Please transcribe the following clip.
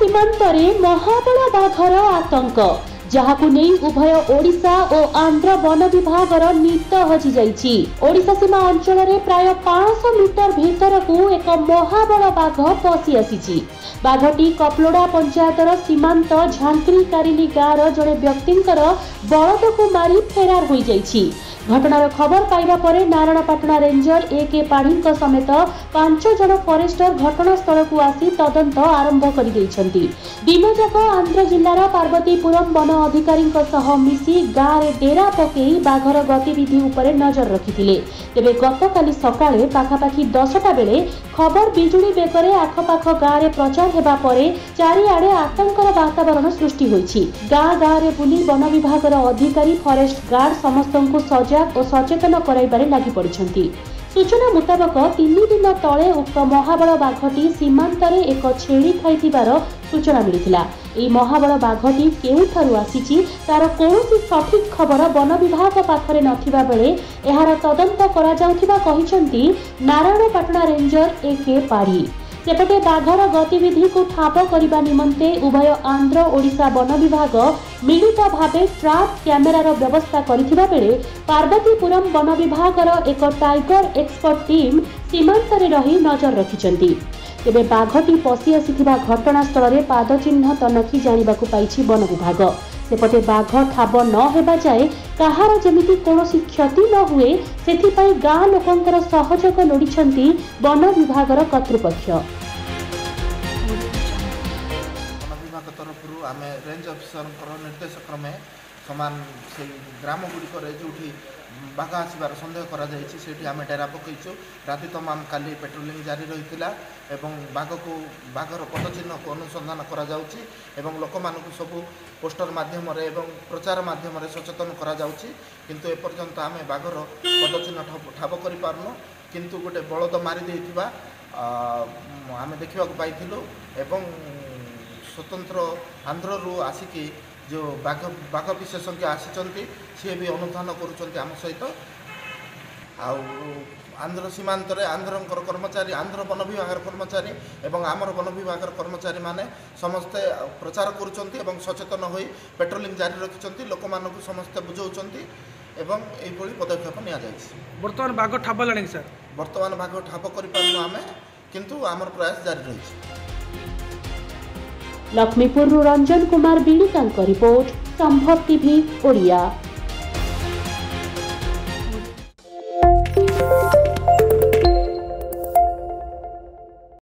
सीमांतरे महाबल बाघर आतंक जहाकु नहीं उभय ओडिशा और आंध्र वन विभागर नीत हजि जाइछि। ओडिशा सीमा अंचल रे प्राय 500 मीटर भीतर को एक महाबल बाघ पशि आसिछि। बाघटी कपलोड़ा पंचायतर सीमांत झांकरी कारिली गाँव जड़े व्यक्तिंकर बलद को मारी फेरार हो जाइछि। घटनार खबर पाइबा परे नारायणपाटना रेंजर ए.के. पाढ़ी समेत 5 जन फॉरेस्टर घटनास्थल को आसी तदंत आरंभ कर दिनजाक आंध्र जिलार पार्वतीपुरम वन अधिकारी मिसी गाँव में डेरा पकई बाघर गतिविधि उपरे नजर रखिथिले। तेबे गतकाली सकाळे पाखापाखि 10टा बेले खबर बिजुली बेगरे आखपाख गाँव में प्रचार हेबा परे चारिआडे आतंकर वातावरण सृष्टि होइछि। गाँ गाँव में बुली वन विभागर अधिकारी फॉरेस्ट गार्ड समस्तंकु सजग और सचेतन कराइबारे लागि पड़िछन्ति। सूचना मुताबक 3 दिन तले उक्त महाबल बाघटी सीमांतरे एक छेड़ी खाइथिबार सूचना मिलिथिला। एई महाबल बाघटी केउठारु आसीछि तार कोनोसी सठिक खबर वन विभाग पाखरे नथिबा बेले एहार तदंत करा जाउथिबा कहिसंती नारायणपाटना रेंजर ए.के. पाढ़ी। सेपटे बाघर गतिविधि को ठाप करने निमंते उभय आंध्र ओडिशा वन विभाग मिलित भावे ट्रैप कैमेरार व्यवस्था करथिबा बेले पार्वतीपुरम वन विभागर एक टाइगर एक्सपर्ट टीम सीमांतरे रही नजर रखिछन्ति। तेबे बाघटी पशि आसिथिबा घटनास्थल रे पाद चिन्ह तनखी जानिबाकु पाइछि वन विभाग। सेपटे बाघ ठाब न हेबा जाए कहार जेमिति कोनोसी क्षति न हुए सेथिपाई गाँ लोकंकर सहयोग लोडिछन्ति वन विभागर कर्तृपक्ष। तरफ आम रेंज अफिसर निर्देश क्रमे समान से ग्राम गुड़िक जो बाघ आसबार सन्देह करा डेरा पकईचु। राति तमाम काली पेट्रोलिंग जारी रही बाघ को बाघर पदचिन्ह को अनुसंधान करा लोक मानक सबू पोस्टर माध्यम प्रचार माध्यम सचेतन करा किंतु एपर्यंत आम बाघर पदचिन्ह ठाब कर पारनु किंतु गोटे बलद मारी देथिबा आम देखा पाई स्वतंत्र आंध्र आसिकी जो बाघ विशेषज्ञ आसी सी भी अनुधान करुँच सहित आंध्र सीमांत आंध्र कर्मचारी आंध्र वन विभाग कर्मचारी एवं आमर वन विभाग कर्मचारी माने समस्ते प्रचार करुँच सचेतन हो पेट्रोलिंग जारी रखिंट लोक मानक समस्ते बुझाऊँच एवं यही पदक्षेप बर्तमान बाघ ठाप लाणी सर बर्तमान बाघ ठाप कर आम किंतु आमर प्रयास जारी रही। लक्ष्मीपुर रंजन कुमार बिड़िका रिपोर्ट संभव टीवी ओडिया।